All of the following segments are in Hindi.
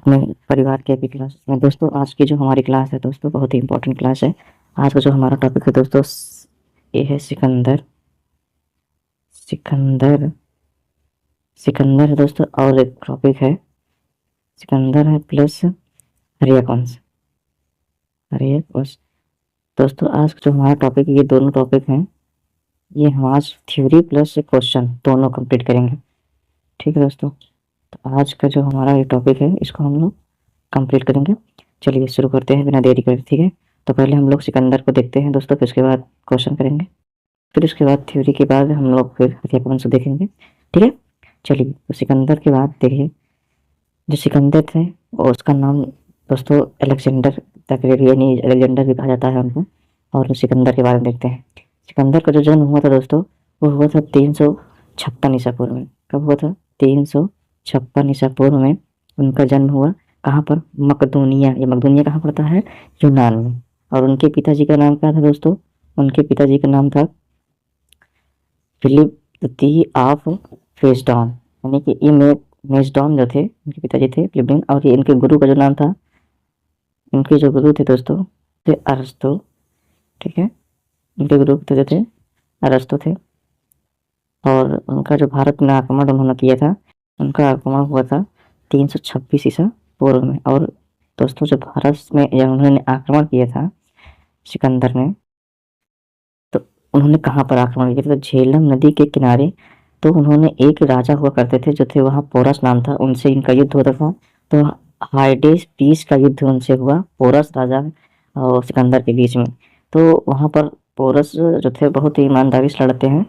अपने परिवार के भी क्लास में। दोस्तों आज की जो हमारी क्लास है दोस्तों बहुत ही इंपॉर्टेंट क्लास है। आज का जो हमारा टॉपिक है दोस्तों ये है सिकंदर। सिकंदर सिकंदर है दोस्तों, और एक टॉपिक है सिकंदर है प्लस हरियाकंस। हरियाकंस दोस्तों आज जो हमारा टॉपिक है, ये दोनों टॉपिक हैं, ये हम आज थ्योरी प्लस क्वेश्चन दोनों कंप्लीट करेंगे। ठीक है दोस्तों, तो आज का जो हमारा ये टॉपिक है इसको हम लोग कंप्लीट करेंगे। चलिए शुरू करते हैं बिना देरी करे। ठीक है, तो पहले हम लोग सिकंदर को देखते हैं दोस्तों, फिर उसके बाद क्वेश्चन करेंगे, फिर उसके बाद थ्योरी के बाद हम लोग फिर हथियारबंद देखेंगे। ठीक है, चलिए तो सिकंदर के बाद देखिए, जो सिकंदर थे और उसका नाम दोस्तों अलेक्जेंडर द ग्रेट यानी अलेक्जेंडर भी कहा जाता है उनको। और सिकंदर के बारे में देखते हैं। सिकंदर का जो जन्म हुआ था दोस्तों वो हुआ था 356 ईसा पूर्व में। कब हुआ था? 356 ईसा पूर्व में उनका जन्म हुआ। कहाँ पर? मकदूनिया। ये मकदूनिया कहाँ पड़ता है? यूनान में। और उनके पिताजी का नाम क्या था दोस्तों? उनके पिताजी का नाम था फिलिप द्वितीय ऑफ फेसडॉन, यानी कि ये मेजडॉन जो थे उनके पिताजी थे फिलिपिन। और ये इनके गुरु का जो नाम था, इनके जो गुरु थे दोस्तों थे अरस्तु। ठीक है, इनके गुरु जो थे अरस्तु थे। और उनका जो भारत में आक्रमण उन्होंने किया था, उनका आक्रमण हुआ था 326 ईसा पूर्व में। और दोस्तों जो भारत में जब उन्होंने आक्रमण किया था सिकंदर ने, तो उन्होंने कहाँ पर आक्रमण किया था? झेलम नदी के किनारे। तो उन्होंने एक राजा हुआ करते थे जो थे वहाँ पोरस नाम था, उनसे इनका युद्ध होता था। तो हाइडेस पीस का युद्ध उनसे हुआ, पोरस राजा और सिकंदर के बीच में। तो वहाँ पर पोरस जो थे बहुत ही ईमानदारी से लड़ते हैं।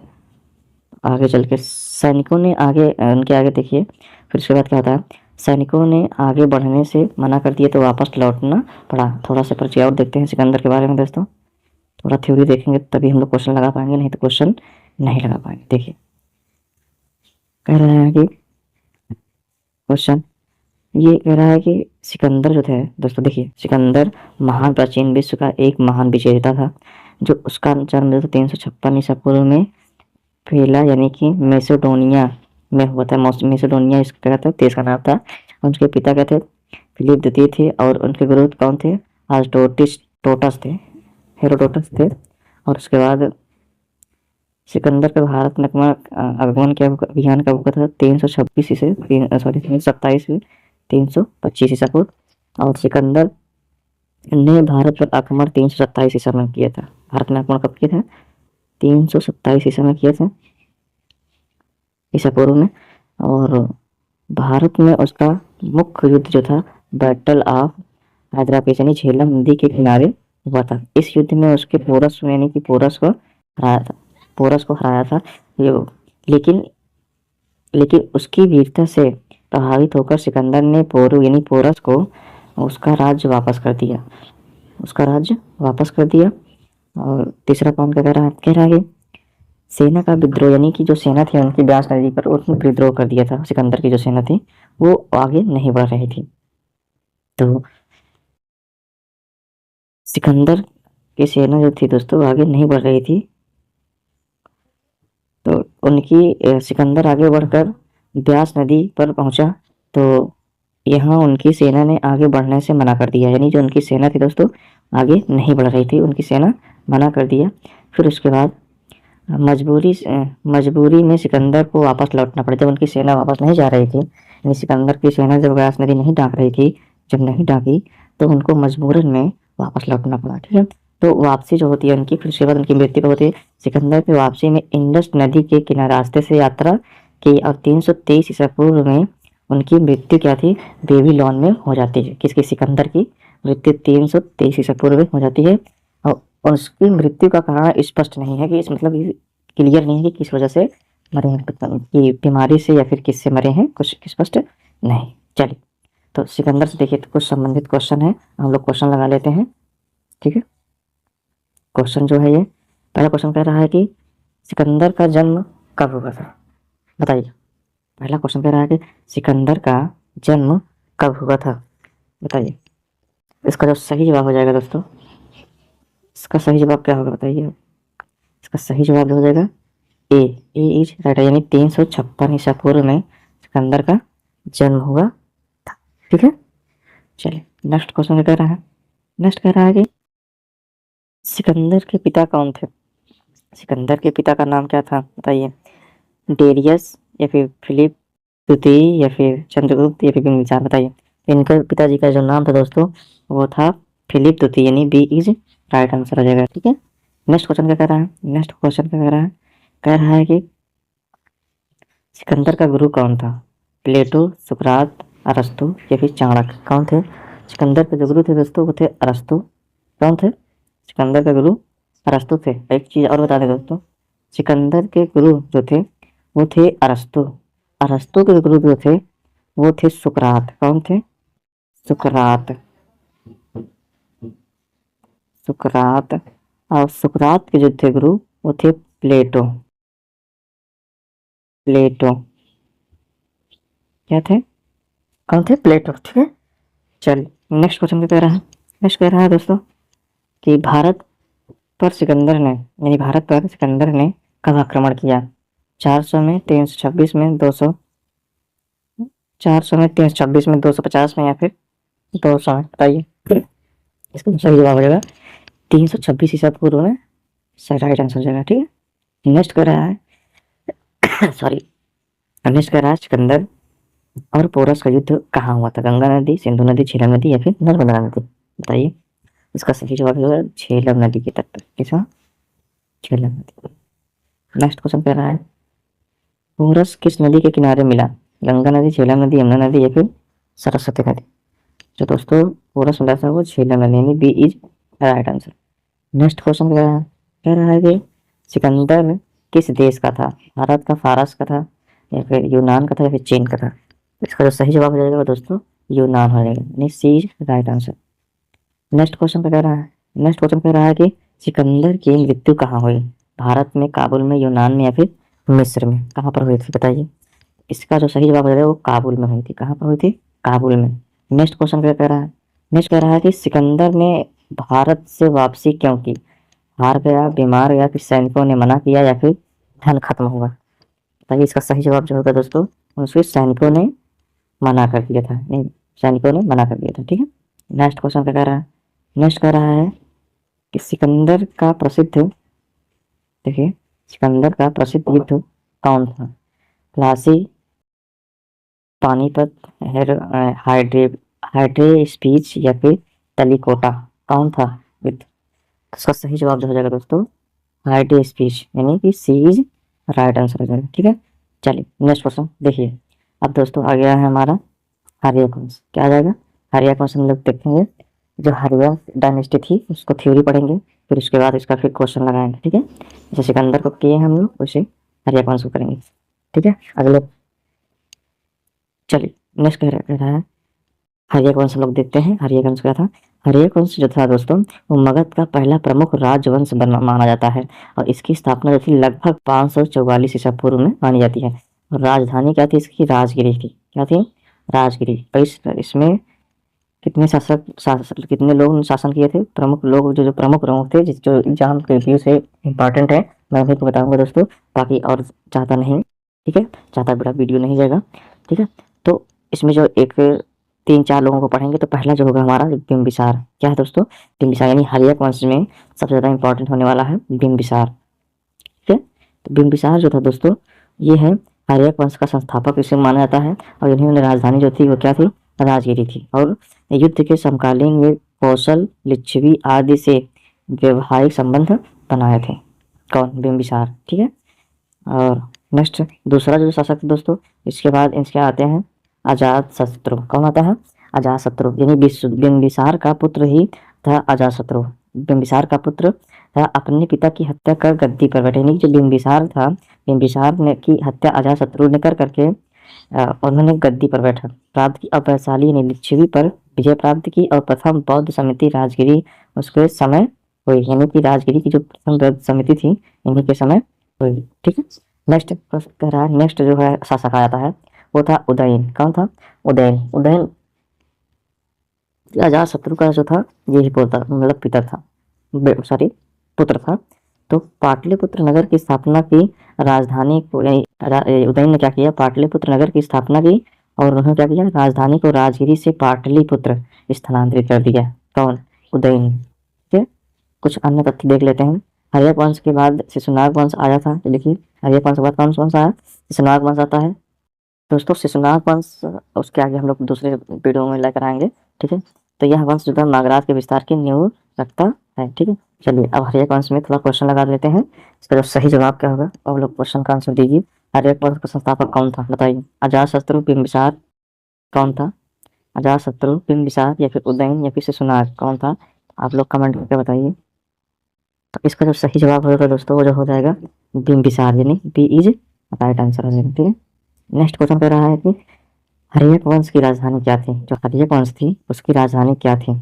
आगे चल के सैनिकों ने आगे उनके आगे देखिए, फिर उसके बाद क्या होता है, सैनिकों ने आगे बढ़ने से मना कर दिया तो वापस लौटना पड़ा। थोड़ा सा परिचय और देखते हैं सिकंदर के बारे में दोस्तों, थोड़ा थ्योरी देखेंगे तभी हम लोग क्वेश्चन लगा पाएंगे, नहीं तो क्वेश्चन नहीं लगा पाएंगे। देखिए कह रहा है कि क्वेश्चन ये कह रहा है कि सिकंदर जो थे दोस्तों, देखिए सिकंदर महान प्राचीन विश्व का एक महान विजेता था। जो उसका जन्म 356 ईसा पूर्व में फेला यानी कि मैसेडोनिया में हुआ था। मैसेडोनिया इसका क्या था? देश का नाम था। उनके पिता क्या थे? फिलिप द्वितीय थे। और उनके गुरु कौन थे? टोटस थे, हेरोडोटस थे। और उसके बाद सिकंदर का भारत में आगमन किया अभियान कब हुआ था? 326 से 327 से 325 ईसा पूर्व। और सिकंदर ने भारत पर आक्रमण 327 ईसा में किया था। भारत में आक्रमण कब किया था? 327 ईसा में किया था, ईसा पूर्व में। और भारत में उसका मुख्य युद्ध जो था बैटल ऑफ हैदराबाद यानी झेलम नदी के किनारे हुआ था। इस युद्ध में उसके पोरस यानी कि पोरस को हराया था। लेकिन उसकी वीरता से प्रभावित होकर सिकंदर ने पोरस को उसका राज्य वापस कर दिया। और तीसरा पॉइंट कह रहा है सेना का विद्रोह, यानी कि जो सेना थी उनकी ब्यास नदी पर, उसने विद्रोह कर दिया था। सिकंदर की जो सेना थी वो आगे नहीं बढ़ रही थी। तो सिकंदर की सेना जो थी दोस्तों आगे नहीं बढ़ रही थी, तो सिकंदर आगे बढ़कर ब्यास नदी पर पहुंचा। तो यहाँ उनकी सेना ने आगे बढ़ने से मना कर दिया, यानी जो उनकी सेना थी दोस्तों आगे नहीं बढ़ रही थी, उनकी सेना मना कर दिया। फिर उसके बाद मजबूरी में सिकंदर को वापस लौटना पड़ा। जब उनकी सेना वापस नहीं जा रही थी, यानी सिकंदर की सेना जब ब्यास नदी नहीं ढांक रही थी, जब नहीं ढांकी तो उनको मजबूरन में वापस लौटना पड़ा। ठीक है, तो वापसी जो होती है उनकी, फिर उसके बाद उनकी मृत्यु कब होती है? सिकंदर की वापसी में इंडस नदी के किनारे रास्ते से यात्रा की और 323 ईसा पूर्व में उनकी मृत्यु क्या थी? बेबीलोन में हो जाती है। किसकी? सिकंदर की मृत्यु 323 ईसा पूर्व में हो जाती है। और उसकी मृत्यु का कारण स्पष्ट नहीं है कि इस मतलब क्लियर नहीं है कि किस वजह से मरे हैं, कि बीमारी से या फिर किससे मरे हैं, कुछ स्पष्ट नहीं। चलिए तो सिकंदर से देखिए तो कुछ संबंधित क्वेश्चन है, हम लोग क्वेश्चन लगा लेते हैं। ठीक है, क्वेश्चन जो है ये पहला क्वेश्चन कह रहा है कि सिकंदर का जन्म कब हुआ था? बताइए। पहला क्वेश्चन कह रहा है कि सिकंदर का जन्म कब हुआ था? बताइए। इसका जो सही जवाब हो जाएगा दोस्तों, इसका सही जवाब क्या होगा बताइए? इसका सही जवाब हो जाएगा ए इज राइट, यानी 356 ईसा पूर्व में सिकंदर का जन्म हुआ था। ठीक है, चलिए नेक्स्ट क्वेश्चन क्या कह रहा है, नेक्स्ट कह रहा है कि सिकंदर के पिता कौन थे। सिकंदर के पिता का नाम क्या था बताइए, डेरियस या फिर फिलिप द्वितीय या फिर चंद्रगुप्त या फिर बिंबिसार, बताइए। इनके पिताजी का जो नाम था दोस्तों वो था फिलिप द्वितीय, यानी बी इज राइट आंसर हो जाएगा। ठीक है, नेक्स्ट क्वेश्चन क्या कह रहा है, नेक्स्ट क्वेश्चन क्या कह रहा है कि सिकंदर का गुरु कौन था, प्लेटो, सुकरात, अरस्तु या फिर चाणक्य, कौन थे। सिकंदर के जो गुरु थे दोस्तों वो थे अरस्तु। कौन थे, सिकंदर के गुरु अरस्तु थे। एक चीज और बता दें दोस्तों, सिकंदर के गुरु जो थे वो थे अरस्तु। अरस्तु के गुरु जो थे वो थे सुकरात। कौन थे, सुकरात। सुकरात और सुकरात के जो थे गुरु वो थे प्लेटो। प्लेटो क्या थे, कौन थे, प्लेटो। ठीक है, चल नेक्स्ट क्वेश्चन क्या कह रहा है, नेक्स्ट कह रहा है दोस्तों कि भारत पर सिकंदर ने, यानी भारत पर सिकंदर ने कब आक्रमण किया, 400 में, 326 में, 200, 400 में, 326 में, 250 में या फिर 200 में, बताइए। इसका सही जवाब हो जाएगा 326 ईसा पूर्व में, सही राइट आंसर हो जाएगा। ठीक है, नेक्स्ट कर रहा है सॉरी, नेक्स्ट कर रहा है सिकंदर और पोरस का युद्ध कहाँ हुआ था, गंगा नदी, सिंधु नदी, झेलम नदी या फिर नर्मदा नदी, बताइए। इसका सही जवाब होगा झेलम नदी के तट पर। किसा, झेलम नदी। नेक्स्ट क्वेश्चन कह रहा है पोरस किस नदी के किनारे मिला, गंगा नदी, झेलम नदी, यमुना नदी या फिर सरस्वती नदी। जो दोस्तों पोरस मिला था वो झेलम नदी, यानी B is right answer. Next question कह रहा है कि सिकंदर किस देश का था, भारत का, फारस का था या फिर यूनान का था या फिर चीन का था। इसका जो सही जवाब हो जाएगा दोस्तों यूनान हो जाएगा, यानी C is right answer. Next question कह रहा है, नेक्स्ट क्वेश्चन कह रहा है कि सिकंदर की मृत्यु कहाँ हुई, भारत में, काबुल में, यूनान में या फिर मिस्र में, कहाँ पर हुई थी बताइए। इसका जो सही जवाब हो जाएगा वो काबुल में हुई थी। कहाँ पर हुई थी, काबुल में। नेक्स्ट क्वेश्चन क्या कह रहा है, नेक्स्ट कह रहा है कि सिकंदर ने भारत से वापसी क्यों की, हार गया, बीमार गया, फिर सैनिकों ने मना किया या फिर धन खत्म हुआ, बताइए। इसका सही जवाब जो होगा दोस्तों उसके सैनिकों ने मना कर दिया था, नहीं, सैनिकों ने मना कर दिया था। ठीक है, नेक्स्ट क्वेश्चन क्या कह रहा है, नेक्स्ट कह रहा है कि सिकंदर का प्रसिद्ध, देखिए सिकंदर का प्रसिद्ध युद्ध कौन था, प्लासी, पानीपत, हाइड्रे हाइड्रे स्पीच या फिर तलिकोटा, कौन था युद्ध। इसका सही जवाब जो हो जाएगा दोस्तों हाइड्रे स्पीच, यानी कि सी इज राइट आंसर हो जाएगा। ठीक है, चलिए नेक्स्ट क्वेश्चन देखिए। अब दोस्तों आ गया है हमारा हर्यवंश, क्या आ जाएगा, हर्यवंश हम लोग देखेंगे। जो हर्यवंश डायनेस्टी थी उसको थ्योरी पढ़ेंगे, फिर उसके बाद इसका फिर क्वेश्चन लगाएंगे। ठीक है, जैसे सिकंदर को किए हम लोग वैसे हर्यवंश को करेंगे। ठीक है, अगले चलिए नेक्स्ट कह रहा है हर्यवंश हम लोग देखते हैं। हर्यवंश क्या था, हर्यवंश जो था दोस्तों वो मगध का पहला प्रमुख राजवंश माना जाता है और इसकी स्थापना जो थी लगभग 544 ईसा पूर्व में मानी जाती है। और राजधानी क्या थी इसकी, राजगिरी थी। क्या थी, राजगिरी। और इसमें कितने कितने लोग शासन किए थे, प्रमुख लोग, जो प्रमुख लोग थे, जो एग्जाम के व्यू से इंपॉर्टेंट है, मैं उन्हीं को बताऊंगा दोस्तों, बाकी और ज़्यादा नहीं। ठीक है, ज़्यादा बड़ा वीडियो नहीं जाएगा। ठीक है, तो इसमें जो एक 3-4 लोगों को पढ़ेंगे तो पहला जो होगा हमारा बिंबिसार। क्या है दोस्तों, बिंबिसार, यानी हर्यक वंश में सबसे ज़्यादा इंपॉर्टेंट होने वाला है बिंबिसार। ठीक है, तो बिंबिसार जो था दोस्तों ये है हर्यक वंश का संस्थापक इसे माना जाता है और इन्होंने राजधानी जो थी वो क्या थी, राजगिरी थी। और युद्ध के समकालीन वे कौशल, लिच्छवी आदि से वैवाहिक संबंध बनाए थे। कौन, बिंबिसार। ठीक है, और नेक्स्ट दूसरा जो शासक दोस्तों इसके बाद इसके आते हैं अजात शत्रु। कौन आता है, अजात शत्रु, यानी बिंबिसार का पुत्र ही था अजात शत्रु। बिंबिसार का पुत्र था, अपने पिता की हत्या कर गद्दी पर बैठे, यानी जो बिंबिसार था, बिंबिसार ने की हत्या अजात शत्रु ने कर करके उन्होंने गद्दी पर बैठा, प्राप्त की, और वैशाली ने लिच्छवी पर विजय प्राप्त की और प्रथम बौद्ध समिति राजगिरी उसके समय हुई, यानी कि राजगिरी की जो प्रथम बौद्ध समिति थी इन्हीं के समय हुई। ठीक है, नेक्स्ट कह रहा है, नेक्स्ट जो है शासक आता है वो था उदयन। कौन था, उदयन। उदयन अजात शत्रु का जो था यही बोलता, मतलब पिता था, सॉरी पुत्र था। तो पाटलिपुत्र नगर की स्थापना की, राजधानी को उदयन ने क्या किया, पाटलिपुत्र नगर की स्थापना की और उन्होंने क्या किया, राजधानी को राजगिरी से पाटलिपुत्र स्थानांतरित कर दिया। कौन? उदयन। ठीक है, कुछ अन्य तथ्य देख लेते हैं। हर्यक वंश के बाद शिशुनाग वंश आया था, तो देखिए हर्यक वंश के बाद कौन सा वंश आया? शिशुनाग वंश आता है। दोस्तों शिशुनाग वंश उसके आगे हम लोग दूसरे वीडियो में लेकर आएंगे। ठीक है, तो यह वंश जो है नागराज के विस्तार की नींव रखता है। ठीक है, चलिए अब हर्यक वंश में थोड़ा क्वेश्चन लगा लेते हैं, इसका जो सही जवाब क्या होगा अब लोग क्वेश्चन का आंसर दीजिए। हर्यक वंश का संस्थापक कौन था बताइए? अजातशत्रु, बिंबिसार, कौन था? अजातशत्रु, बिंबिसार या फिर उदयन या फिर शिशुनाग, कौन था? आप लोग कमेंट करके बताइए। तो इसका जो सही जवाब होगा दोस्तों वो जो हो जाएगा बिंबिसार, यानी बी इज राइट आंसर हो जाएगा। ठीक है, नेक्स्ट क्वेश्चन कह रहा है कि हर्यक वंश की राजधानी क्या थी? जो हर्यक वंश थी उसकी राजधानी क्या थी?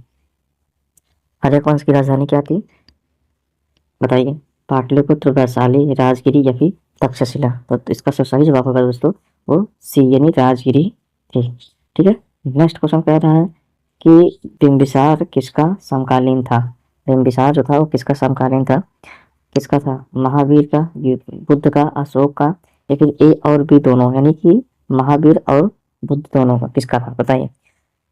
हर्यक वंश की राजधानी क्या थी बताइए? पाटलिपुत्र, वैशाली, राजगिरी या फिर तक्षशिला। तो इसका जो सही जवाब होगा दोस्तों वो सी यानी राजगिरी थी। ठीक है, नेक्स्ट क्वेश्चन कह रहा है कि बिंबिसार किसका समकालीन था? बिंबिसार जो था वो किसका समकालीन था? किसका था? महावीर का, बुद्ध का, अशोक का या फिर ए और बी दोनों, यानी कि महावीर और बुद्ध दोनों का, किसका था बताइए?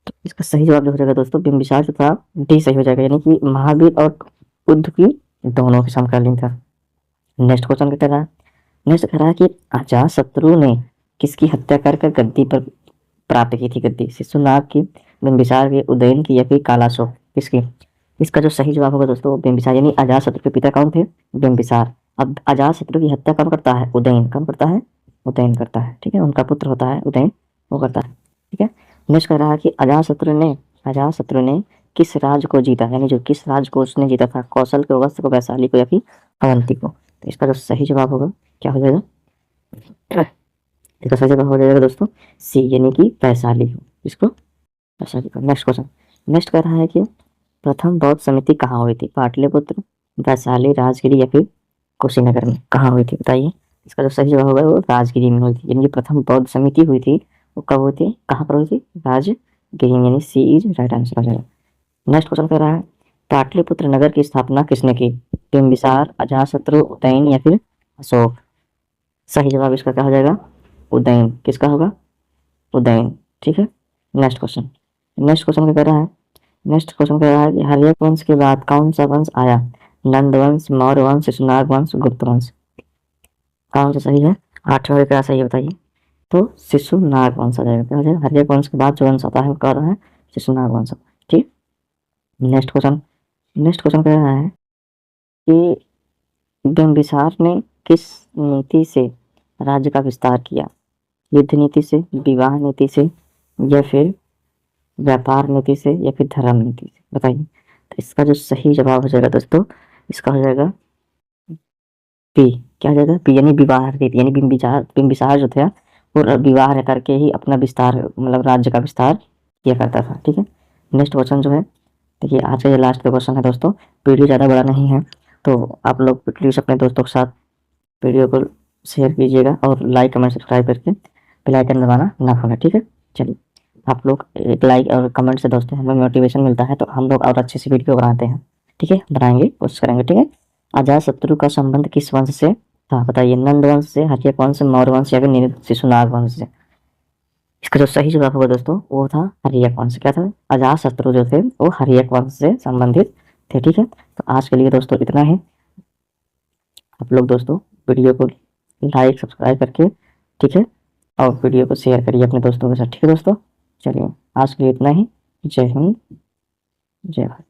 तो इसका सही जवाब जो हो जाएगा दोस्तों बिंबिसार जो था डी सही हो जाएगा, यानी कि महावीर और बुद्ध की दोनों के समकालीन था। नेक्स्ट क्वेश्चन क्या कह रहा है? नेक्स्ट कह रहा है कि अजातशत्रु ने किसकी हत्या कर कर गद्दी पर प्राप्त की थी गद्दी? शिशुनाग की, बिंबिसार की, उदयन की या फिर कालाशोक, किसकी? इसका जो सही जवाब होगा दोस्तों बिंबिसार, यानी अजातशत्रु के पिता कौन थे? बिंबिसार। अब अजातशत्रु की हत्या कौन करता है? उदयन। कौन करता है? उदयन करता है। ठीक है, उनका पुत्र होता है उदयन, वो करता है। ठीक है, नेक्स्ट कह रहा है कि अजातशत्रु ने किस राज्य को जीता, यानी जो किस राज्य को उसने जीता था? कौशल को, वत्स को, वैशाली को या फिर अवंती को? तो इसका जो सही जवाब होगा क्या हो जाएगा? इसका सही जवाब हो जाएगा दोस्तों सी, यानी कि वैशाली को। इसको वैशाली को। नेक्स्ट क्वेश्चन, नेक्स्ट कह रहा है कि प्रथम बौद्ध समिति कहाँ हुई थी? पाटलिपुत्र, वैशाली, राजगिरी या फिर कुशीनगर में, कहाँ हुई थी बताइए? इसका जो सही जवाब होगा वो राजगिरी में हुई थी, यानी प्रथम बौद्ध समिति हुई थी वो कब हुई थी, कहाँ पर हुई थी? राजगिरी में, यानी सी इज राइट आंसर हो जाएगा। नेक्स्ट क्वेश्चन कह रहा है पाटलिपुत्र नगर की स्थापना किसने की? बिंबिसार, अजातशत्रु, उदयन या फिर अशोक? सही जवाब इसका क्या हो जाएगा? उदयन। किसका होगा? उदयन। ठीक है, नेक्स्ट क्वेश्चन, नेक्स्ट क्वेश्चन क्या कह रहा है? नेक्स्ट क्वेश्चन कह रहा है कि हर्यक वंश के बाद कौन सा वंश आया? नंद वंश, मौर्य वंश, शिशुनाग वंश, गुप्त वंश? कौन सा सही है? 8वां क्या सही है बताइए? तो शिशुनाग वंश आ जाएगा। क्या हो जाएगा? हर्यक वंश के बाद जो वंश आता है वो कह रहा है शिशुनाग वंश। ठीक, नेक्स्ट क्वेश्चन, नेक्स्ट क्वेश्चन कह रहा है कि बिंबिसार ने किस नीति से राज्य का विस्तार किया? युद्ध नीति से, विवाह नीति से या फिर व्यापार नीति से या फिर धर्म नीति से बताइए? तो इसका जो सही जवाब हो जाएगा दोस्तों इसका हो जाएगा बी। क्या हो जाएगा? बी, यानी विवाह नीति, यानी बिंबिसार बिंबिसार जो था वो विवाह करके ही अपना विस्तार, मतलब राज्य का विस्तार किया करता था। ठीक है, नेक्स्ट क्वेश्चन जो है देखिए आज का ये लास्ट का क्वेश्चन है दोस्तों, वीडियो ज़्यादा बड़ा नहीं है तो आप लोग प्लीज़ अपने दोस्तों के साथ वीडियो को शेयर कीजिएगा और लाइक कमेंट सब्सक्राइब करके बेल आइकन दबाना ना भूलें। ठीक है, चलिए आप लोग एक लाइक और कमेंट से दोस्तों हमें मोटिवेशन मिलता है तो हम लोग और अच्छे से वीडियो बनाते हैं। ठीक है, बनाएंगे, कोशिश करेंगे। ठीक है, अजातशत्रु का संबंध किस वंश से था बताइए? नंद वंश से, हर्यक वंश से, मौर्य वंश या फिर शिशुनाग वंश से? इसका जो सही जवाब होगा दोस्तों वो था हर्यक वंश। क्या था? अजातशत्रु जो थे वो हर्यक वंश से संबंधित थे। ठीक है, तो आज के लिए दोस्तों इतना ही। आप लोग दोस्तों वीडियो को लाइक सब्सक्राइब करके, ठीक है, और वीडियो को शेयर करिए अपने दोस्तों के साथ। ठीक है दोस्तों, चलिए आज के लिए इतना ही। जय हिंद, जय भारत।